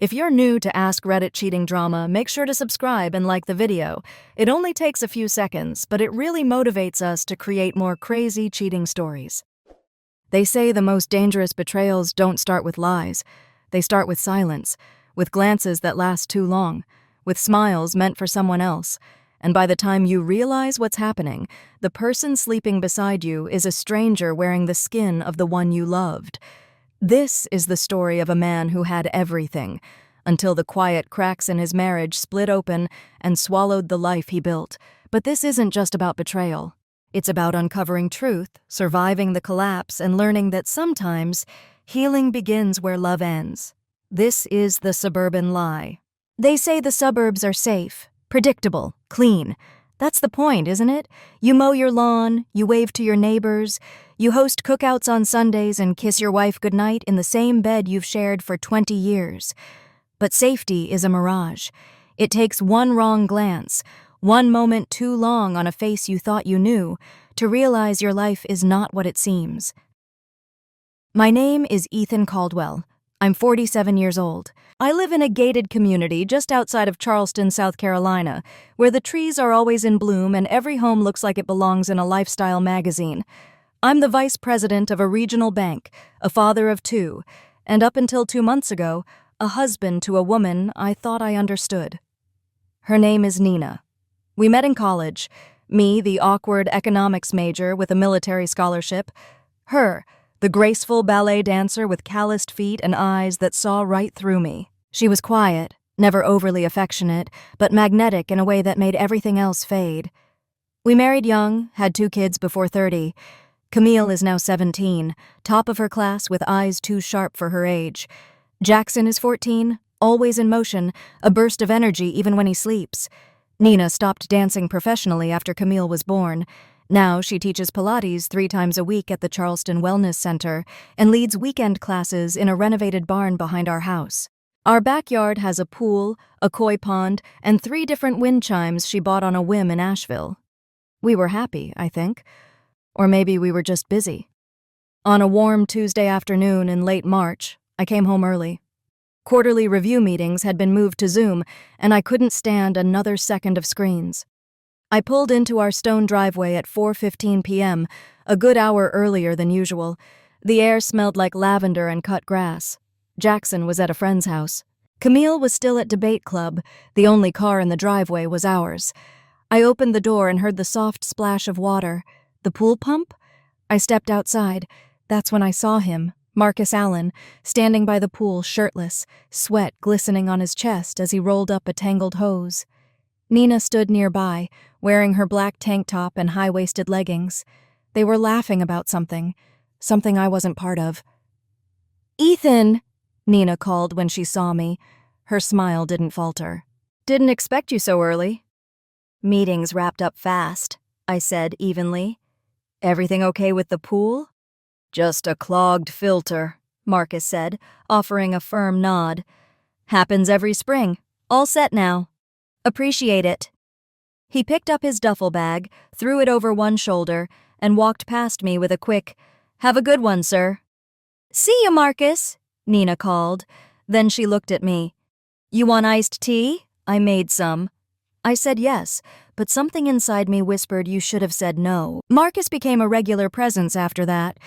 If you're new to Ask Reddit cheating drama, make sure to subscribe and like the video. It only takes a few seconds, but it really motivates us to create more crazy cheating stories. They say the most dangerous betrayals don't start with lies. They start with silence, with glances that last too long, with smiles meant for someone else. And by the time you realize what's happening, the person sleeping beside you is a stranger wearing the skin of the one you loved. This is the story of a man who had everything, until the quiet cracks in his marriage split open and swallowed the life he built. But this isn't just about betrayal. It's about uncovering truth, surviving the collapse, and learning that sometimes healing begins where love ends. This is the suburban lie. They say the suburbs are safe, predictable, clean. That's the point, isn't it? You mow your lawn, you wave to your neighbors, you host cookouts on Sundays and kiss your wife goodnight in the same bed you've shared for 20 years. But safety is a mirage. It takes one wrong glance, one moment too long on a face you thought you knew, to realize your life is not what it seems. My name is Ethan Caldwell. I'm 47 years old. I live in a gated community just outside of Charleston, South Carolina, where the trees are always in bloom and every home looks like it belongs in a lifestyle magazine. I'm the vice president of a regional bank, a father of two, and up until 2 months ago, a husband to a woman I thought I understood. Her name is Nina. We met in college. Me, the awkward economics major with a military scholarship. Her, the graceful ballet dancer with calloused feet and eyes that saw right through me. She was quiet, never overly affectionate, but magnetic in a way that made everything else fade. We married young, had 2 kids before 30. Camille is now 17, top of her class with eyes too sharp for her age. Jackson is 14, always in motion, a burst of energy even when he sleeps. Nina stopped dancing professionally after Camille was born. Now she teaches Pilates 3 times a week at the Charleston Wellness Center and leads weekend classes in a renovated barn behind our house. Our backyard has a pool, a koi pond, and 3 different wind chimes she bought on a whim in Asheville. We were happy, I think. Or maybe we were just busy. On a warm Tuesday afternoon in late March, I came home early. Quarterly review meetings had been moved to Zoom, and I couldn't stand another second of screens. I pulled into our stone driveway at 4:15 p.m., a good hour earlier than usual. The air smelled like lavender and cut grass. Jackson was at a friend's house. Camille was still at debate club. The only car in the driveway was ours. I opened the door and heard the soft splash of water. The pool pump? I stepped outside. That's when I saw him, Marcus Allen, standing by the pool shirtless, sweat glistening on his chest as he rolled up a tangled hose. Nina stood nearby, wearing her black tank top and high-waisted leggings. They were laughing about something I wasn't part of. "Ethan!" Nina called when she saw me. Her smile didn't falter. "Didn't expect you so early." "Meetings wrapped up fast," I said evenly. "Everything okay with the pool?" "Just a clogged filter," Marcus said, offering a firm nod. "Happens every spring. All set now." "Appreciate it." He picked up his duffel bag, threw it over one shoulder, and walked past me with a quick, "Have a good one, sir." "See ya, Marcus," Nina called. Then she looked at me. "You want iced tea? I made some." I said yes, but something inside me whispered you should have said no. Marcus became a regular presence after that.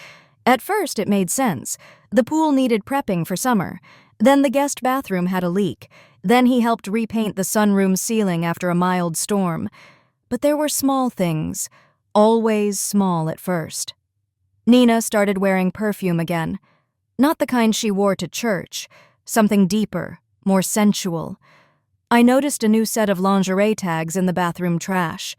At first, it made sense. The pool needed prepping for summer. Then the guest bathroom had a leak. Then he helped repaint the sunroom ceiling after a mild storm. But there were small things, always small at first. Nina started wearing perfume again. Not the kind she wore to church, something deeper, more sensual. I noticed a new set of lingerie tags in the bathroom trash.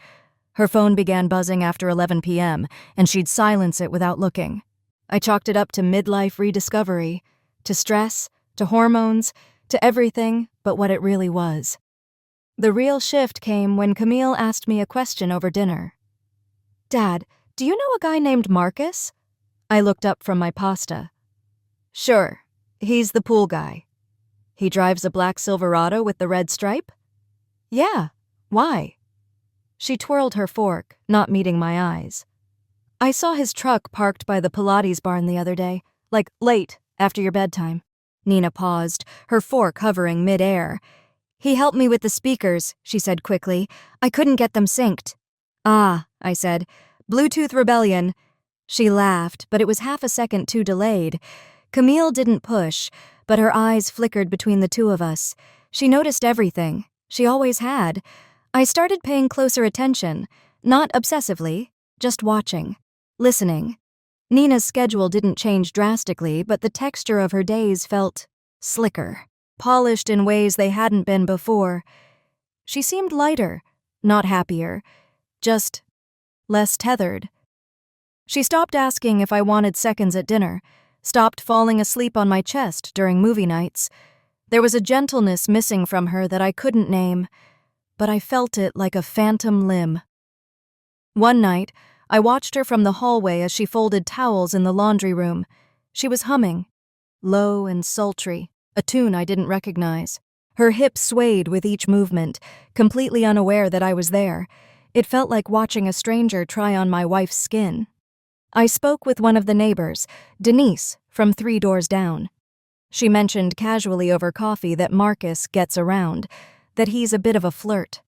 Her phone began buzzing after 11 p.m., and she'd silence it without looking. I chalked it up to midlife rediscovery, to stress, to hormones, to everything but what it really was. The real shift came when Camille asked me a question over dinner. "Dad, do you know a guy named Marcus?" I looked up from my pasta. "Sure, he's the pool guy." "He drives a black Silverado with the red stripe?" "Yeah, why?" She twirled her fork, not meeting my eyes. "I saw his truck parked by the Pilates barn the other day, like late, after your bedtime. Nina paused, her fork hovering mid-air. "He helped me with the speakers," she said quickly. "I couldn't get them synced." "Ah," I said. "Bluetooth rebellion." She laughed, but it was half a second too delayed. Camille didn't push, but her eyes flickered between the two of us. She noticed everything. She always had. I started paying closer attention, not obsessively, just watching, listening. Nina's schedule didn't change drastically, but the texture of her days felt slicker, polished in ways they hadn't been before. She seemed lighter, not happier, just less tethered. She stopped asking if I wanted seconds at dinner, stopped falling asleep on my chest during movie nights. There was a gentleness missing from her that I couldn't name, but I felt it like a phantom limb. One night, I watched her from the hallway as she folded towels in the laundry room. She was humming, low and sultry, a tune I didn't recognize. Her hips swayed with each movement, completely unaware that I was there. It felt like watching a stranger try on my wife's skin. I spoke with one of the neighbors, Denise, from 3 doors down. She mentioned casually over coffee that Marcus gets around, that he's a bit of a flirt.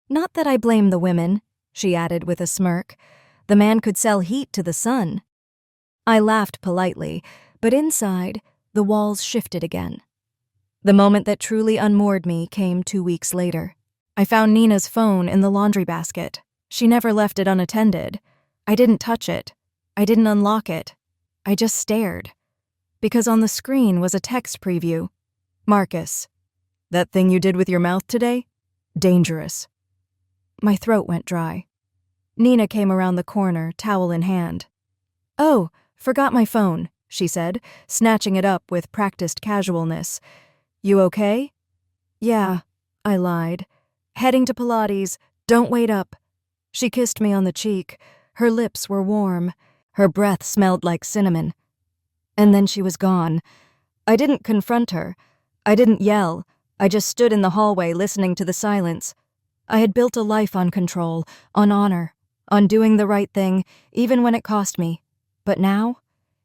"Not that I blame the women," she added with a smirk. "The man could sell heat to the sun." I laughed politely, but inside, the walls shifted again. The moment that truly unmoored me came 2 weeks later. I found Nina's phone in the laundry basket. She never left it unattended. I didn't touch it. I didn't unlock it. I just stared. Because on the screen was a text preview. "Marcus, that thing you did with your mouth today? Dangerous." My throat went dry. Nina came around the corner, towel in hand. "Oh, forgot my phone," she said, snatching it up with practiced casualness. "You okay?" "Yeah," I lied. "Heading to Pilates. Don't wait up." She kissed me on the cheek. Her lips were warm. Her breath smelled like cinnamon. And then she was gone. I didn't confront her. I didn't yell. I just stood in the hallway listening to the silence. I had built a life on control, on honor, on doing the right thing, even when it cost me. But now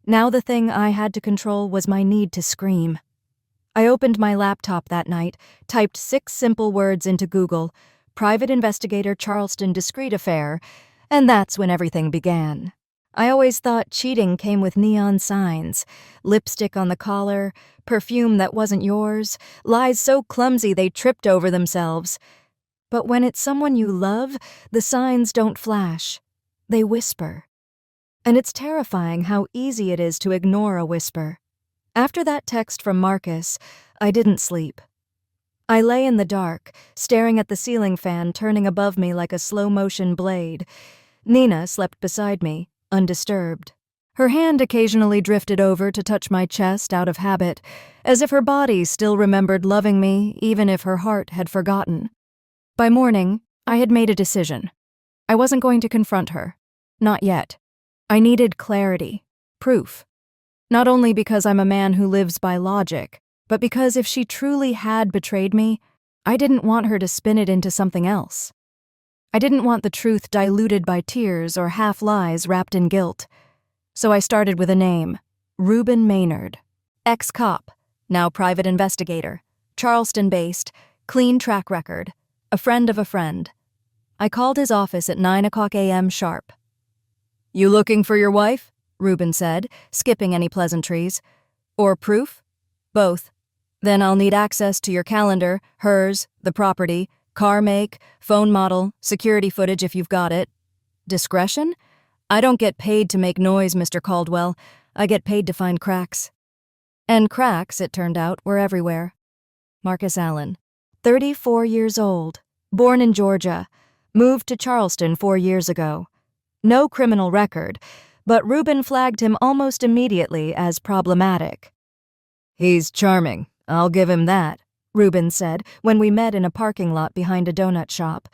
the thing I had to control was my need to scream. I opened my laptop that night, typed 6 simple words into Google, "Private Investigator Charleston Discreet Affair," and that's when everything began. I always thought cheating came with neon signs, lipstick on the collar, perfume that wasn't yours, lies so clumsy they tripped over themselves. But when it's someone you love, the signs don't flash. They whisper. And it's terrifying how easy it is to ignore a whisper. After that text from Marcus, I didn't sleep. I lay in the dark, staring at the ceiling fan turning above me like a slow-motion blade. Nina slept beside me, undisturbed. Her hand occasionally drifted over to touch my chest out of habit, as if her body still remembered loving me even if her heart had forgotten. By morning, I had made a decision. I wasn't going to confront her. Not yet. I needed clarity, proof. Not only because I'm a man who lives by logic, but because if she truly had betrayed me, I didn't want her to spin it into something else. I didn't want the truth diluted by tears or half-lies wrapped in guilt. So I started with a name, Reuben Maynard. Ex-cop, now private investigator, Charleston-based, clean track record, a friend of a friend. I called his office at 9:00 a.m. sharp. "You looking for your wife?" Reuben said, skipping any pleasantries. "Or proof?" "Both. Then I'll need access to your calendar, hers, the property, car make, phone model, security footage if you've got it." "Discretion? I don't get paid to make noise, Mr. Caldwell. I get paid to find cracks." And cracks, it turned out, were everywhere. Marcus Allen, 34 years old, born in Georgia, moved to Charleston 4 years ago. No criminal record, but Reuben flagged him almost immediately as problematic. "He's charming, I'll give him that," Reuben said when we met in a parking lot behind a donut shop.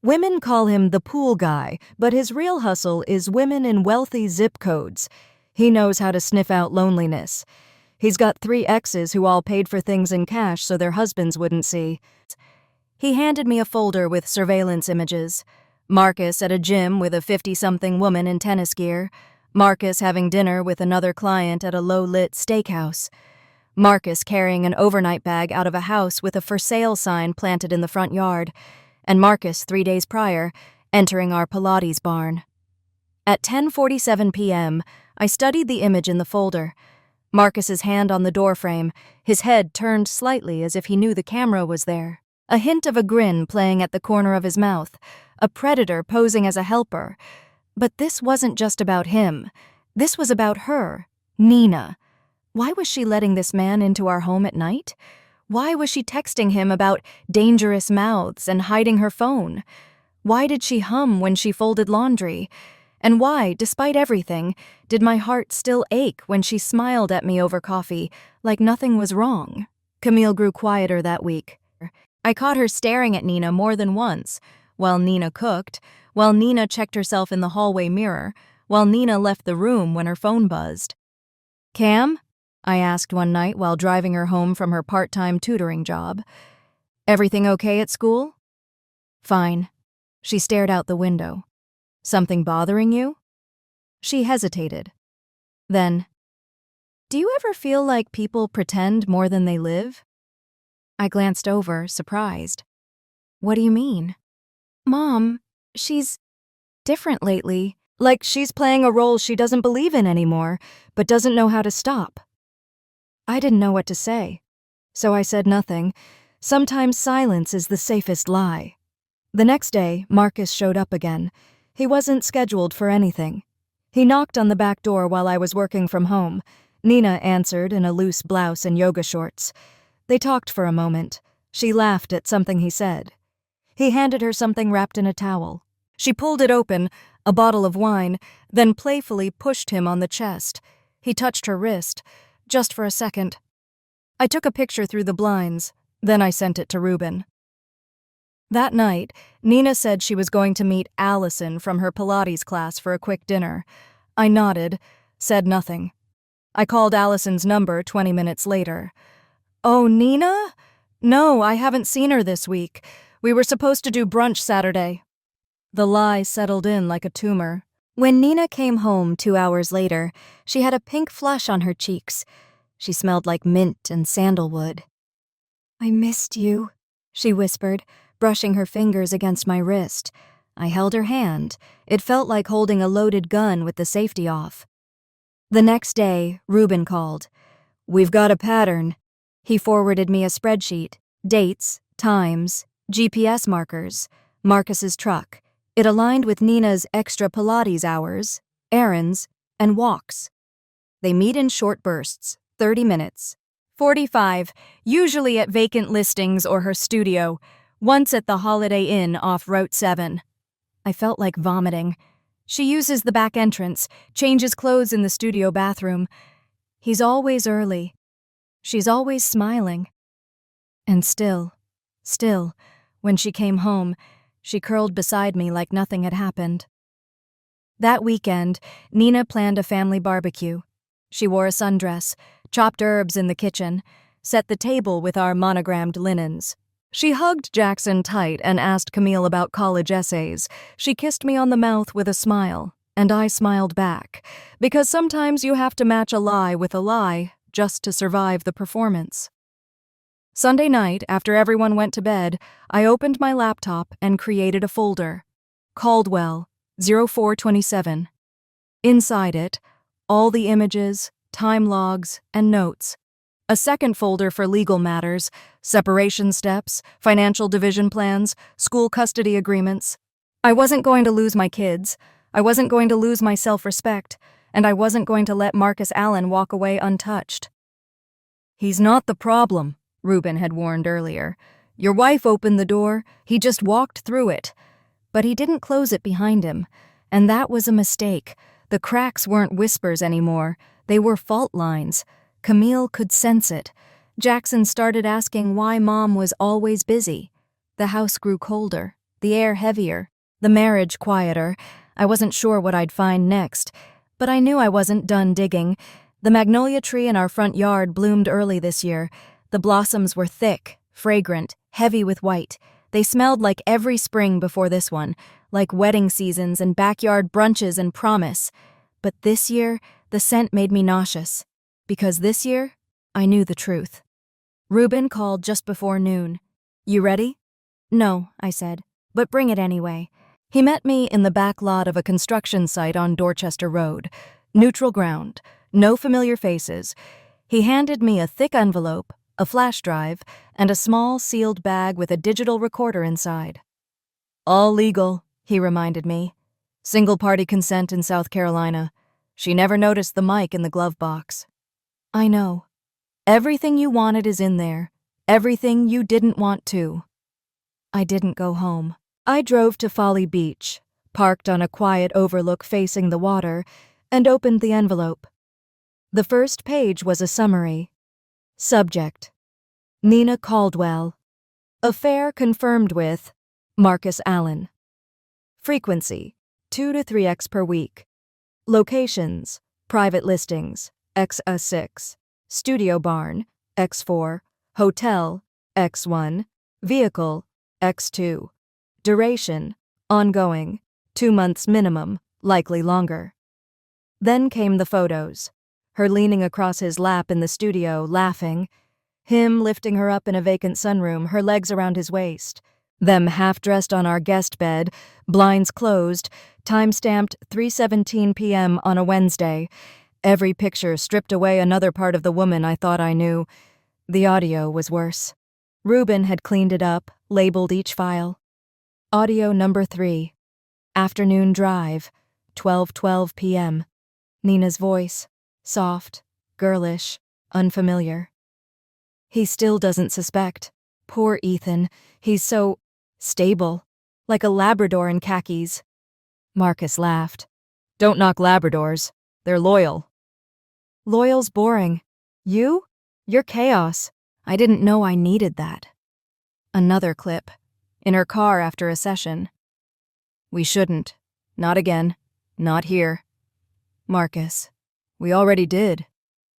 Women call him the pool guy, but his real hustle is women in wealthy zip codes. He knows how to sniff out loneliness. He's got 3 exes who all paid for things in cash so their husbands wouldn't see. He handed me a folder with surveillance images. Marcus at a gym with a 50-something woman in tennis gear. Marcus having dinner with another client at a low-lit steakhouse. Marcus carrying an overnight bag out of a house with a for sale sign planted in the front yard, and Marcus 3 days prior entering our Pilates barn. At 10:47 p.m., I studied the image in the folder. Marcus's hand on the doorframe, his head turned slightly as if he knew the camera was there. A hint of a grin playing at the corner of his mouth, a predator posing as a helper. But this wasn't just about him. This was about her, Nina. Why was she letting this man into our home at night? Why was she texting him about dangerous mouths and hiding her phone? Why did she hum when she folded laundry? And why, despite everything, did my heart still ache when she smiled at me over coffee, like nothing was wrong? Camille grew quieter that week. I caught her staring at Nina more than once, while Nina cooked, while Nina checked herself in the hallway mirror, while Nina left the room when her phone buzzed. "Cam?" I asked one night while driving her home from her part-time tutoring job. "Everything okay at school?" "Fine." She stared out the window. "Something bothering you?" She hesitated. Then, "Do you ever feel like people pretend more than they live?" I glanced over, surprised. "What do you mean?" "Mom, she's different lately. Like she's playing a role she doesn't believe in anymore, but doesn't know how to stop." I didn't know what to say, so I said nothing. Sometimes silence is the safest lie. The next day, Marcus showed up again. He wasn't scheduled for anything. He knocked on the back door while I was working from home. Nina answered in a loose blouse and yoga shorts. They talked for a moment. She laughed at something he said. He handed her something wrapped in a towel. She pulled it open, a bottle of wine, then playfully pushed him on the chest. He touched her wrist, just for a second. I took a picture through the blinds, then I sent it to Ruben. That night, Nina said she was going to meet Allison from her Pilates class for a quick dinner. I nodded, said nothing. I called Allison's number 20 minutes later. "Oh, Nina? No, I haven't seen her this week. We were supposed to do brunch Saturday." The lie settled in like a tumor. When Nina came home 2 hours later, she had a pink flush on her cheeks. She smelled like mint and sandalwood. "I missed you," she whispered, brushing her fingers against my wrist. I held her hand. It felt like holding a loaded gun with the safety off. The next day, Ruben called. "We've got a pattern." He forwarded me a spreadsheet, dates, times, GPS markers, Marcus's truck. It aligned with Nina's extra Pilates hours, errands, and walks. They meet in short bursts, 30 minutes. 45, usually at vacant listings or her studio, once at the Holiday Inn off Route 7. I felt like vomiting. She uses the back entrance, changes clothes in the studio bathroom. He's always early. She's always smiling. And still, when she came home, she curled beside me like nothing had happened. That weekend, Nina planned a family barbecue. She wore a sundress, chopped herbs in the kitchen, set the table with our monogrammed linens. She hugged Jackson tight and asked Camille about college essays. She kissed me on the mouth with a smile, and I smiled back, because sometimes you have to match a lie with a lie just to survive the performance. Sunday night, after everyone went to bed, I opened my laptop and created a folder. Caldwell, 0427. Inside it, all the images, time logs, and notes. A second folder for legal matters, separation steps, financial division plans, school custody agreements. I wasn't going to lose my kids. I wasn't going to lose my self-respect, and I wasn't going to let Marcus Allen walk away untouched. "He's not the problem," Ruben had warned earlier. "Your wife opened the door, he just walked through it." But he didn't close it behind him, and that was a mistake. The cracks weren't whispers anymore, they were fault lines. Camille could sense it. Jackson started asking why Mom was always busy. The house grew colder, the air heavier, the marriage quieter. I wasn't sure what I'd find next, but I knew I wasn't done digging. The magnolia tree in our front yard bloomed early this year. The blossoms were thick, fragrant, heavy with white. They smelled like every spring before this one, like wedding seasons and backyard brunches and promise. But this year, the scent made me nauseous. Because this year, I knew the truth. Reuben called just before noon. "You ready?" "No," I said, "but bring it anyway." He met me in the back lot of a construction site on Dorchester Road. Neutral ground, no familiar faces. He handed me a thick envelope, a flash drive, and a small sealed bag with a digital recorder inside. "All legal," he reminded me. "Single-party consent in South Carolina. She never noticed the mic in the glove box." "I know. Everything you wanted is in there. Everything you didn't want to." I didn't go home. I drove to Folly Beach, parked on a quiet overlook facing the water, and opened the envelope. The first page was a summary. Subject: Nina Caldwell. Affair confirmed with Marcus Allen. Frequency: 2 to 3x per week. Locations: private listings, X6, studio barn, X4, hotel, X1, vehicle, X2. Duration: ongoing, 2 months minimum, likely longer. Then came the photos. Her leaning across his lap in the studio, laughing. Him lifting her up in a vacant sunroom, her legs around his waist. Them half-dressed on our guest bed, blinds closed, time-stamped 3:17 p.m. on a Wednesday. Every picture stripped away another part of the woman I thought I knew. The audio was worse. Reuben had cleaned it up, labeled each file. Audio number 3. Afternoon drive, 12:12 p.m. Nina's voice, soft, girlish, unfamiliar. He still doesn't suspect. Poor Ethan. He's so stable, like a Labrador in khakis. Marcus laughed. "Don't knock Labradors. They're loyal." "Loyal's boring. You? You're chaos. I didn't know I needed that." Another clip. In her car after a session. "We shouldn't. Not again. Not here." Marcus: "We already did.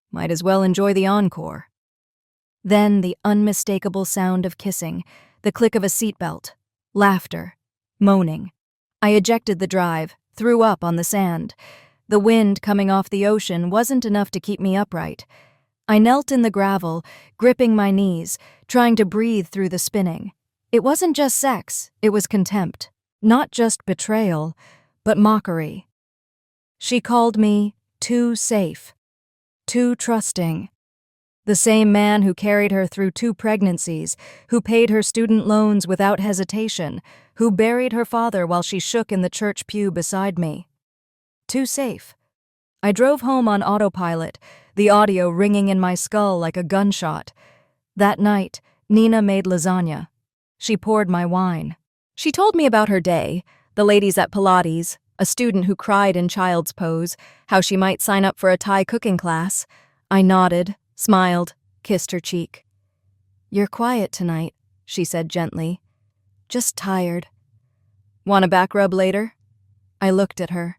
Might as well enjoy the encore." Then the unmistakable sound of kissing, the click of a seatbelt, laughter, moaning. I ejected the drive, threw up on the sand. The wind coming off the ocean wasn't enough to keep me upright. I knelt in the gravel, gripping my knees, trying to breathe through the spinning. It wasn't just sex, it was contempt. Not just betrayal, but mockery. She called me too safe, too trusting. The same man who carried her through 2 pregnancies, who paid her student loans without hesitation, who buried her father while she shook in the church pew beside me. Too safe. I drove home on autopilot, the audio ringing in my skull like a gunshot. That night, Nina made lasagna. She poured my wine. She told me about her day, the ladies at Pilates, a student who cried in child's pose, how she might sign up for a Thai cooking class. I nodded, smiled, kissed her cheek. "You're quiet tonight," she said gently. "Just tired." "Want a back rub later?" I looked at her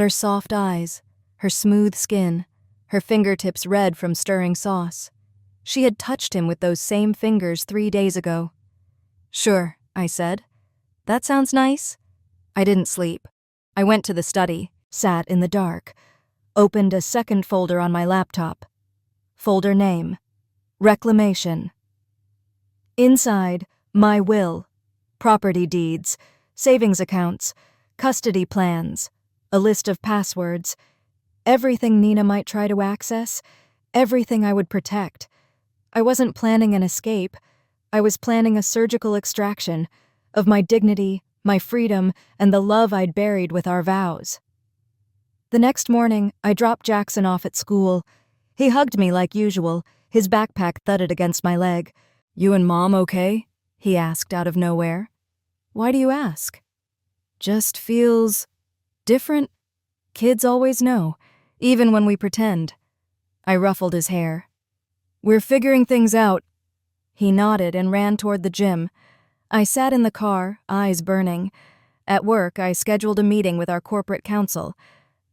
soft eyes, her smooth skin, her fingertips red from stirring sauce. She had touched him with those same fingers 3 days ago. "Sure," I said. "That sounds nice." I didn't sleep. I went to the study, sat in the dark, opened a second folder on my laptop. Folder name: Reclamation. Inside, my will, property deeds, savings accounts, custody plans, a list of passwords, everything Nina might try to access, everything I would protect. I wasn't planning an escape. I was planning a surgical extraction of my dignity, my freedom, and the love I'd buried with our vows. The next morning, I dropped Jackson off at school. He hugged me like usual, his backpack thudded against my leg. "You and Mom okay?" he asked out of nowhere. "Why do you ask?" "Just feels different. Kids always know, even when we pretend." I ruffled his hair. "We're figuring things out." He nodded and ran toward the gym. I sat in the car, eyes burning. At work, I scheduled a meeting with our corporate counsel.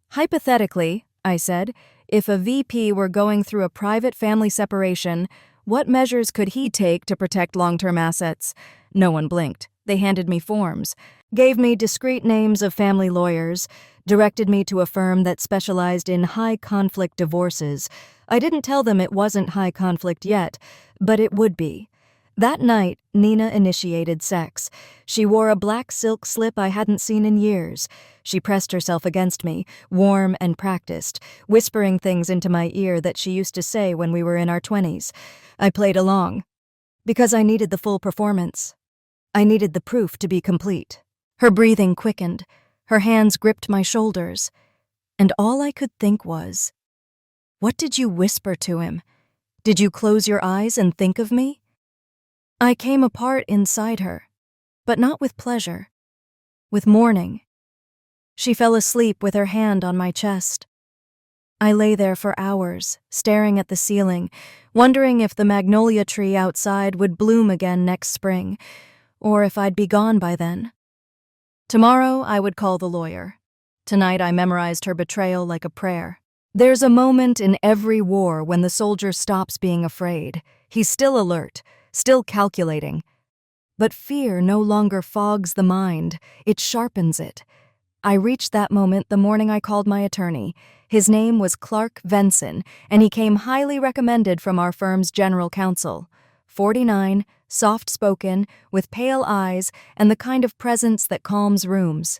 "Hypothetically," I said, "if a VP were going through a private family separation, What measures could he take to protect long-term assets? No one blinked. They handed me forms, gave me discreet names of family lawyers, directed me to a firm that specialized in high-conflict divorces. I didn't tell them it wasn't high conflict yet, but it would be. That night, Nina initiated sex. She wore a black silk slip I hadn't seen in years. She pressed herself against me, warm and practiced, whispering things into my ear that she used to say when we were in our 20s. I played along, because I needed the full performance. I needed the proof to be complete. Her breathing quickened. Her hands gripped my shoulders. And all I could think was, what did you whisper to him? Did you close your eyes and think of me? I came apart inside her, but not with pleasure, with mourning. She fell asleep with her hand on my chest. I lay there for hours, staring at the ceiling, wondering if the magnolia tree outside would bloom again next spring, or if I'd be gone by then. Tomorrow I would call the lawyer. Tonight I memorized her betrayal like a prayer. There's a moment in every war when the soldier stops being afraid. He's still alert, still calculating. But fear no longer fogs the mind, it sharpens it. I reached that moment the morning I called my attorney. His name was Clark Venson, and he came highly recommended from our firm's general counsel. 49, soft-spoken, with pale eyes and the kind of presence that calms rooms.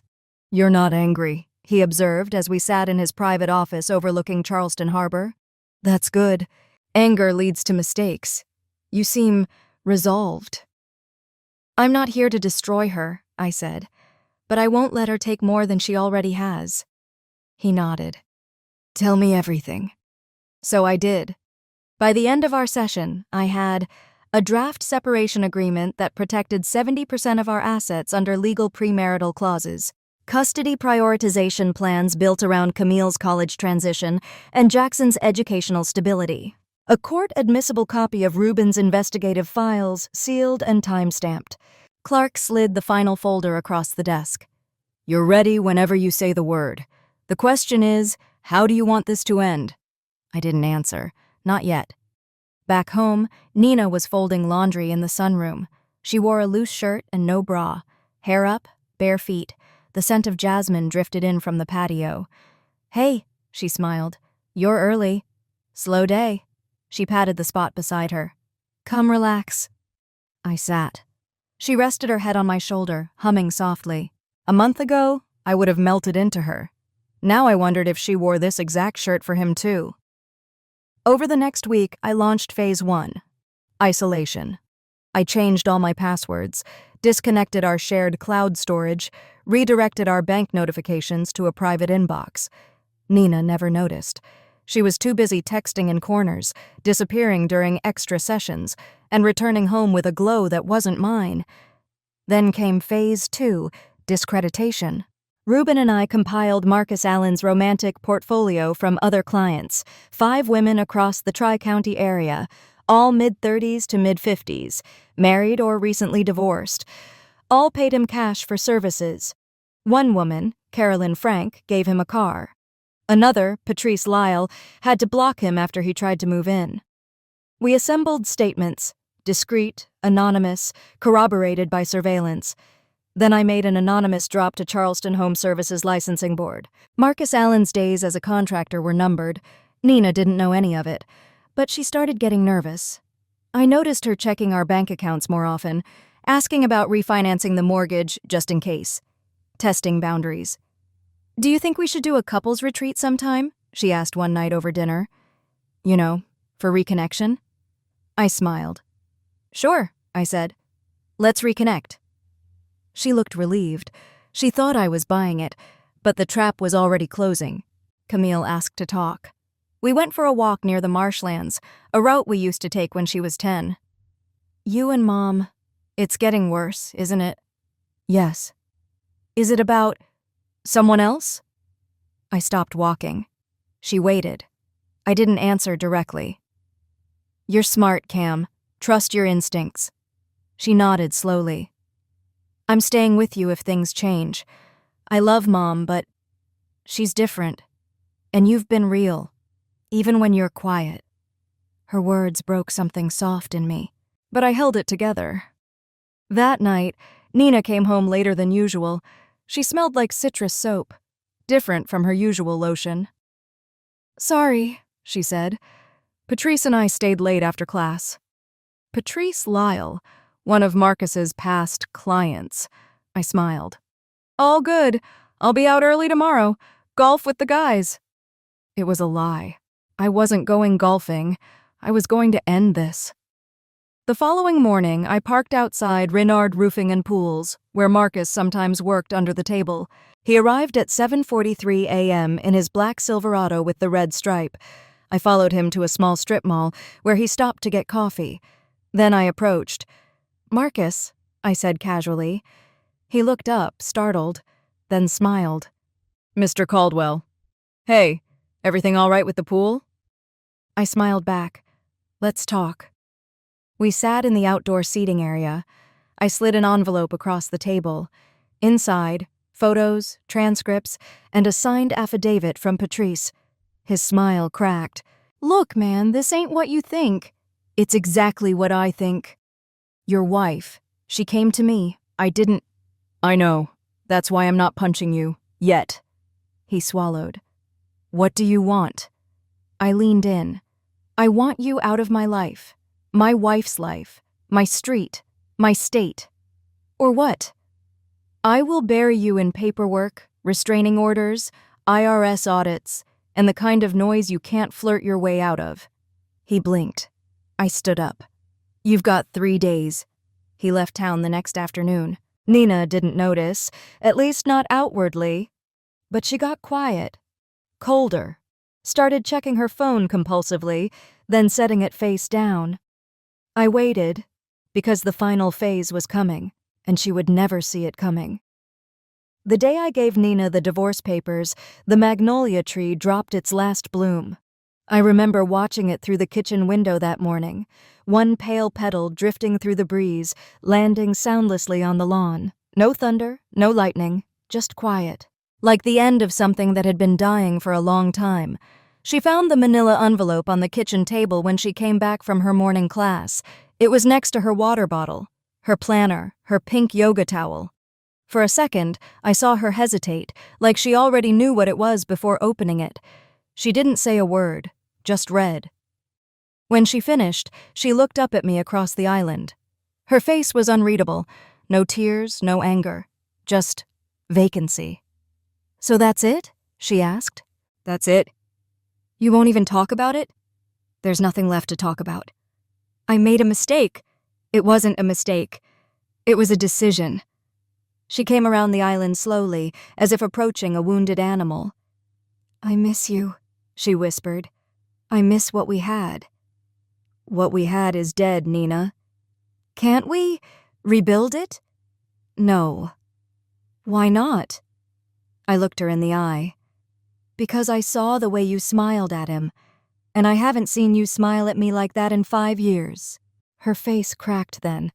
"You're not angry," he observed as we sat in his private office overlooking Charleston Harbor. "That's good. Anger leads to mistakes. You seem resolved." "I'm not here to destroy her," I said, "but I won't let her take more than she already has." He nodded. "Tell me everything." So I did. By the end of our session, I had a draft separation agreement that protected 70% of our assets under legal premarital clauses, custody prioritization plans built around Camille's college transition and Jackson's educational stability, a court-admissible copy of Rubin's investigative files, sealed and time-stamped. Clark slid the final folder across the desk. "You're ready whenever you say the word. The question is, how do you want this to end?" I didn't answer. Not yet. Back home, Nina was folding laundry in the sunroom. She wore a loose shirt and no bra. Hair up, bare feet. The scent of jasmine drifted in from the patio. "Hey," she smiled. "You're early." "Slow day." She patted the spot beside her. "Come relax." I sat. She rested her head on my shoulder, humming softly. A month ago, I would have melted into her. Now I wondered if she wore this exact shirt for him too. Over the next week, I launched Phase 1, isolation. I changed all my passwords, disconnected our shared cloud storage, redirected our bank notifications to a private inbox. Nina never noticed. She was too busy texting in corners, disappearing during extra sessions, and returning home with a glow that wasn't mine. Then came Phase 2, discreditation. Rubin and I compiled Marcus Allen's romantic portfolio from other clients, 5 women across the Tri-County area, all mid-30s to mid-50s, married or recently divorced. All paid him cash for services. One woman, Carolyn Frank, gave him a car. Another, Patrice Lyle, had to block him after he tried to move in. We assembled statements, discreet, anonymous, corroborated by surveillance. Then I made an anonymous drop to Charleston Home Services Licensing Board. Marcus Allen's days as a contractor were numbered. Nina didn't know any of it, but she started getting nervous. I noticed her checking our bank accounts more often, asking about refinancing the mortgage just in case, testing boundaries. "Do you think we should do a couples retreat sometime?" she asked one night over dinner. "You know, for reconnection?" I smiled. "Sure," I said. "Let's reconnect." She looked relieved. She thought I was buying it, but the trap was already closing. Camille asked to talk. We went for a walk near the marshlands, a route we used to take when she was 10. "You and Mom, it's getting worse, isn't it?" "Yes." "Is it about someone else?" I stopped walking. She waited. I didn't answer directly. "You're smart, Cam. Trust your instincts." She nodded slowly. "I'm staying with you if things change. I love Mom, but she's different. And you've been real, even when you're quiet." Her words broke something soft in me, but I held it together. That night, Nina came home later than usual. She smelled like citrus soap, different from her usual lotion. "Sorry," she said. "Patrice and I stayed late after class." Patrice Lyle, one of Marcus's past clients. I smiled. "All good. I'll be out early tomorrow. Golf with the guys." It was a lie. I wasn't going golfing. I was going to end this. The following morning, I parked outside Renard Roofing and Pools, where Marcus sometimes worked under the table. He arrived at 7:43 a.m. in his black Silverado with the red stripe. I followed him to a small strip mall, where he stopped to get coffee. Then I approached. "Marcus," I said casually. He looked up, startled, then smiled. "Mr. Caldwell. Hey, everything all right with the pool?" I smiled back. "Let's talk." We sat in the outdoor seating area. I slid an envelope across the table. Inside, photos, transcripts, and a signed affidavit from Patrice. His smile cracked. "Look, man, this ain't what you think." "It's exactly what I think." "Your wife. She came to me. I didn't—" "I know. That's why I'm not punching you. Yet." He swallowed. "What do you want?" I leaned in. "I want you out of my life. My wife's life. My street. My state. Or what? I will bury you in paperwork, restraining orders, IRS audits, and the kind of noise you can't flirt your way out of." He blinked. I stood up. "You've got 3 days." He left town the next afternoon. Nina didn't notice, at least not outwardly. But she got quiet, colder, started checking her phone compulsively, then setting it face down. I waited, because the final phase was coming, and she would never see it coming. The day I gave Nina the divorce papers, the magnolia tree dropped its last bloom. I remember watching it through the kitchen window that morning, one pale petal drifting through the breeze, landing soundlessly on the lawn. No thunder, no lightning, just quiet. Like the end of something that had been dying for a long time. She found the manila envelope on the kitchen table when she came back from her morning class. It was next to her water bottle, her planner, her pink yoga towel. For a second, I saw her hesitate, like she already knew what it was before opening it. She didn't say a word, just read. When she finished, she looked up at me across the island. Her face was unreadable. No tears, no anger. Just vacancy. "So that's it?" she asked. "That's it." "You won't even talk about it?" "There's nothing left to talk about." "I made a mistake." "It wasn't a mistake. It was a decision." She came around the island slowly, as if approaching a wounded animal. "I miss you," she whispered. "I miss what we had." "What we had is dead, Nina." "Can't we rebuild it?" "No." "Why not?" I looked her in the eye. "Because I saw the way you smiled at him, and I haven't seen you smile at me like that in 5 years. Her face cracked then,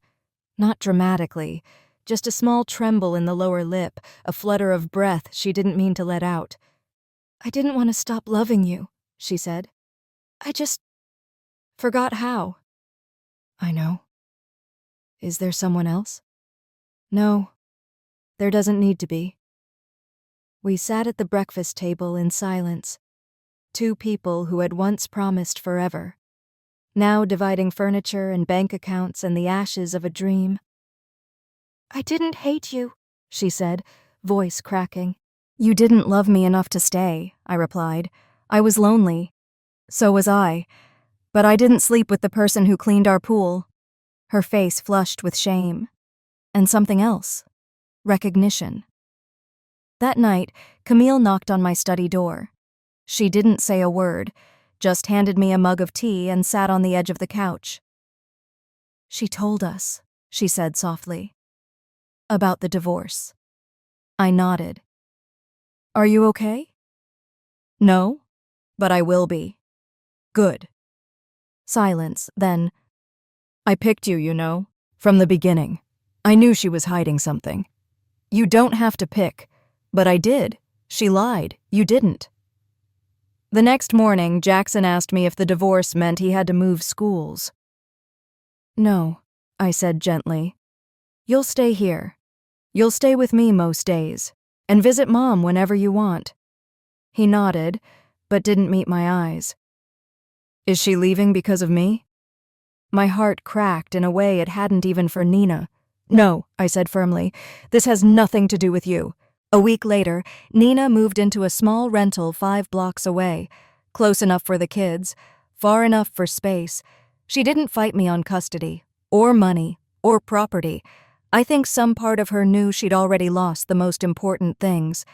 not dramatically, just a small tremble in the lower lip, a flutter of breath she didn't mean to let out. "I didn't want to stop loving you," she said. "I just forgot how." "I know. Is there someone else?" "No, there doesn't need to be." We sat at the breakfast table in silence. 2 people who had once promised forever, now dividing furniture and bank accounts and the ashes of a dream. "I didn't hate you," she said, voice cracking. "You didn't love me enough to stay," I replied. "I was lonely. So was I. But I didn't sleep with the person who cleaned our pool." Her face flushed with shame. And something else. Recognition. That night, Camille knocked on my study door. She didn't say a word, just handed me a mug of tea and sat on the edge of the couch. "She told us," she said softly. "About the divorce." I nodded. "Are you okay?" "No, but I will be." "Good." Silence, then, "I picked you, you know, from the beginning. I knew she was hiding something. You don't have to pick, but I did. She lied. You didn't." The next morning, Jackson asked me if the divorce meant he had to move schools. "No," I said gently. "You'll stay here. You'll stay with me most days, and visit Mom whenever you want." He nodded, but didn't meet my eyes. "Is she leaving because of me?" My heart cracked in a way it hadn't even for Nina. "No," I said firmly. "This has nothing to do with you." A week later, Nina moved into a small rental 5 blocks away, close enough for the kids, far enough for space. She didn't fight me on custody, or money, or property. I think some part of her knew she'd already lost the most important things.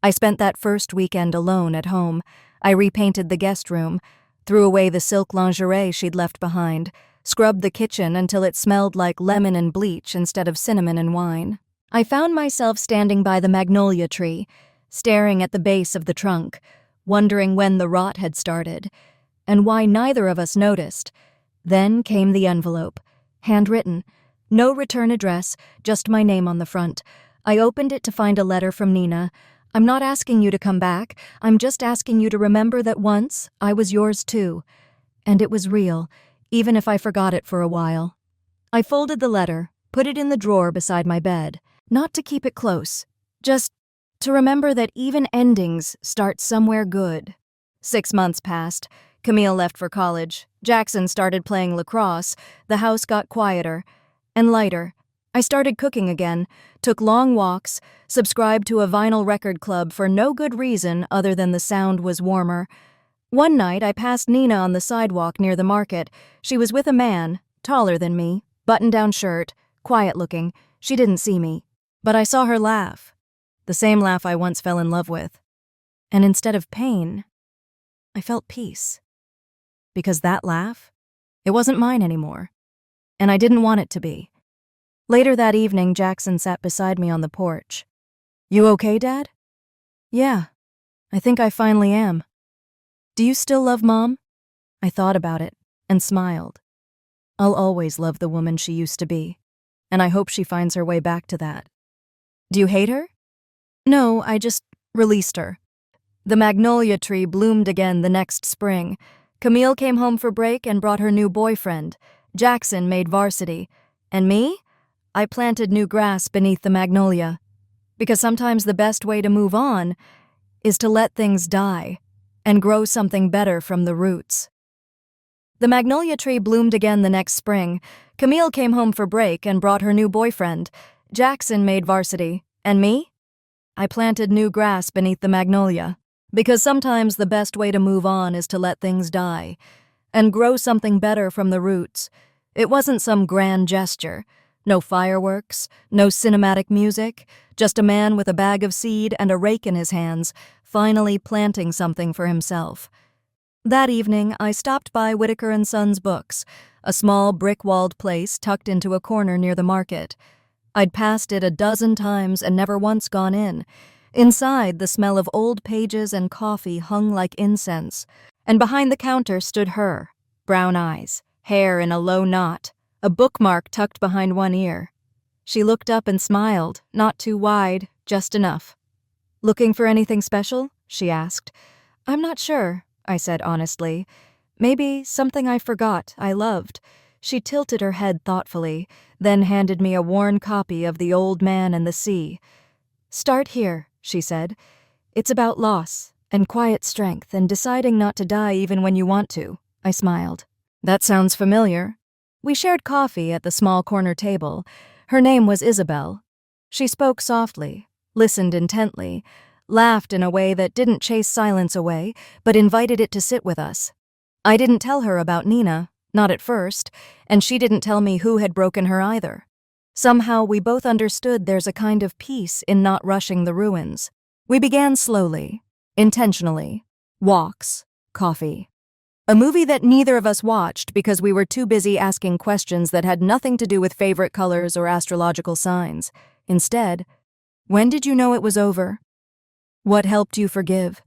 I spent that first weekend alone at home. I repainted the guest room, threw away the silk lingerie she'd left behind, scrubbed the kitchen until it smelled like lemon and bleach instead of cinnamon and wine. I found myself standing by the magnolia tree, staring at the base of the trunk, wondering when the rot had started, and why neither of us noticed. Then came the envelope, handwritten. No return address, just my name on the front. I opened it to find a letter from Nina. "I'm not asking you to come back. I'm just asking you to remember that once I was yours too." And it was real, even if I forgot it for a while. I folded the letter, put it in the drawer beside my bed, not to keep it close, just to remember that even endings start somewhere good. 6 months passed. Camille left for college. Jackson started playing lacrosse. The house got quieter and lighter. I started cooking again, took long walks, subscribed to a vinyl record club for no good reason other than the sound was warmer. One night I passed Nina on the sidewalk near the market. She was with a man, taller than me, button-down shirt, quiet-looking. She didn't see me, but I saw her laugh, the same laugh I once fell in love with. And instead of pain, I felt peace. Because that laugh, it wasn't mine anymore, and I didn't want it to be. Later that evening, Jackson sat beside me on the porch. "You okay, Dad?" "Yeah, I think I finally am." "Do you still love Mom?" I thought about it and smiled. I'll always love the woman she used to be, and I hope she finds her way back to that. "Do you hate her?" "No, I just released her." The magnolia tree bloomed again the next spring. Camille came home for break and brought her new boyfriend. Jackson made varsity. And me? I planted new grass beneath the magnolia. Because sometimes the best way to move on is to let things die and grow something better from the roots. The magnolia tree bloomed again the next spring. Camille came home for break and brought her new boyfriend. Jackson made varsity. And me? I planted new grass beneath the magnolia. Because sometimes the best way to move on is to let things die and grow something better from the roots. It wasn't some grand gesture. No fireworks, no cinematic music, just a man with a bag of seed and a rake in his hands, finally planting something for himself. That evening, I stopped by Whitaker & Sons Books, a small brick-walled place tucked into a corner near the market. I'd passed it a dozen times and never once gone in. Inside, the smell of old pages and coffee hung like incense, and behind the counter stood her, brown eyes, hair in a low knot, a bookmark tucked behind one ear. She looked up and smiled, not too wide, just enough. "Looking for anything special?" she asked. "I'm not sure," I said honestly. "Maybe something I forgot I loved." She tilted her head thoughtfully, then handed me a worn copy of The Old Man and the Sea. "Start here," she said. "It's about loss and quiet strength and deciding not to die even when you want to." I smiled. "That sounds familiar." We shared coffee at the small corner table. Her name was Isabel. She spoke softly, listened intently, laughed in a way that didn't chase silence away, but invited it to sit with us. I didn't tell her about Nina, not at first, and she didn't tell me who had broken her either. Somehow we both understood there's a kind of peace in not rushing the ruins. We began slowly, intentionally. Walks, coffee. A movie that neither of us watched because we were too busy asking questions that had nothing to do with favorite colors or astrological signs. Instead, when did you know it was over? What helped you forgive?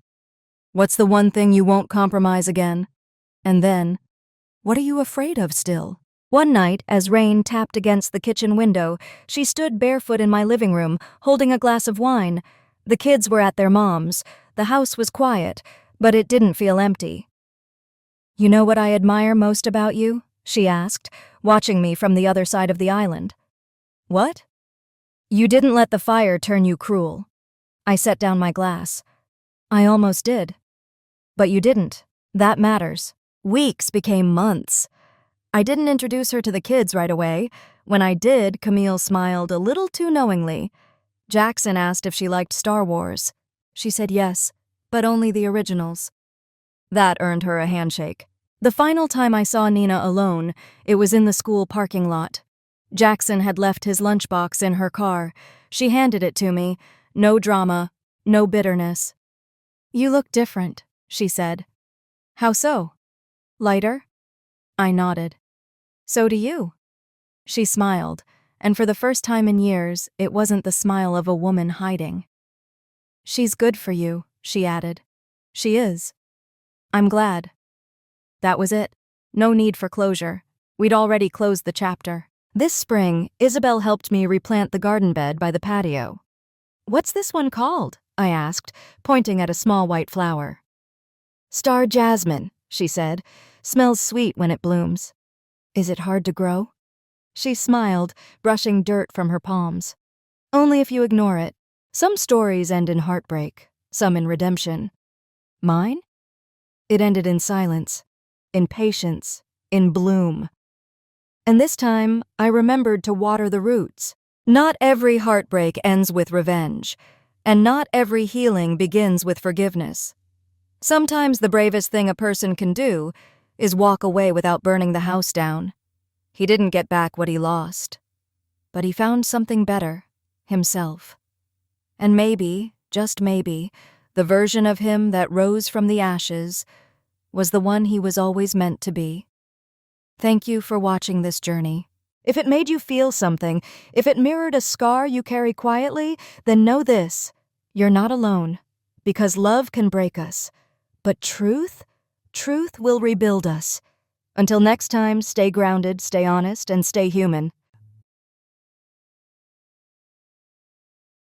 What's the one thing you won't compromise again? And then, what are you afraid of still? One night, as rain tapped against the kitchen window, she stood barefoot in my living room, holding a glass of wine. The kids were at their mom's. The house was quiet, But it didn't feel empty. "You know what I admire most about you?" she asked, watching me from the other side of the island. "What?" "You didn't let the fire turn you cruel." I set down my glass. "I almost did." "But you didn't. That matters." Weeks became months. I didn't introduce her to the kids right away. When I did, Camille smiled a little too knowingly. Jackson asked if she liked Star Wars. She said yes, but only the originals. That earned her a handshake. The final time I saw Nina alone, it was in the school parking lot. Jackson had left his lunchbox in her car. She handed it to me. No drama, no bitterness. "You look different," she said. "How so? Lighter?" I nodded. "So do you." She smiled, and for the first time in years, it wasn't the smile of a woman hiding. "She's good for you," she added. "She is. I'm glad." That was it. No need for closure. We'd already closed the chapter. This spring, Isabel helped me replant the garden bed by the patio. "What's this one called?" I asked, pointing at a small white flower. "Star jasmine," she said. "Smells sweet when it blooms." "Is it hard to grow?" She smiled, brushing dirt from her palms. "Only if you ignore it. Some stories end in heartbreak, some in redemption. Mine? It ended in silence, in patience, in bloom. And this time, I remembered to water the roots. Not every heartbreak ends with revenge, and not every healing begins with forgiveness. Sometimes the bravest thing a person can do is walk away without burning the house down. He didn't get back what he lost, but he found something better, himself. And maybe, just maybe, the version of him that rose from the ashes was the one he was always meant to be. Thank you for watching this journey. If it made you feel something, if it mirrored a scar you carry quietly, then know this: you're not alone, because love can break us, but truth will rebuild us. Until next time, stay grounded, stay honest, and stay human.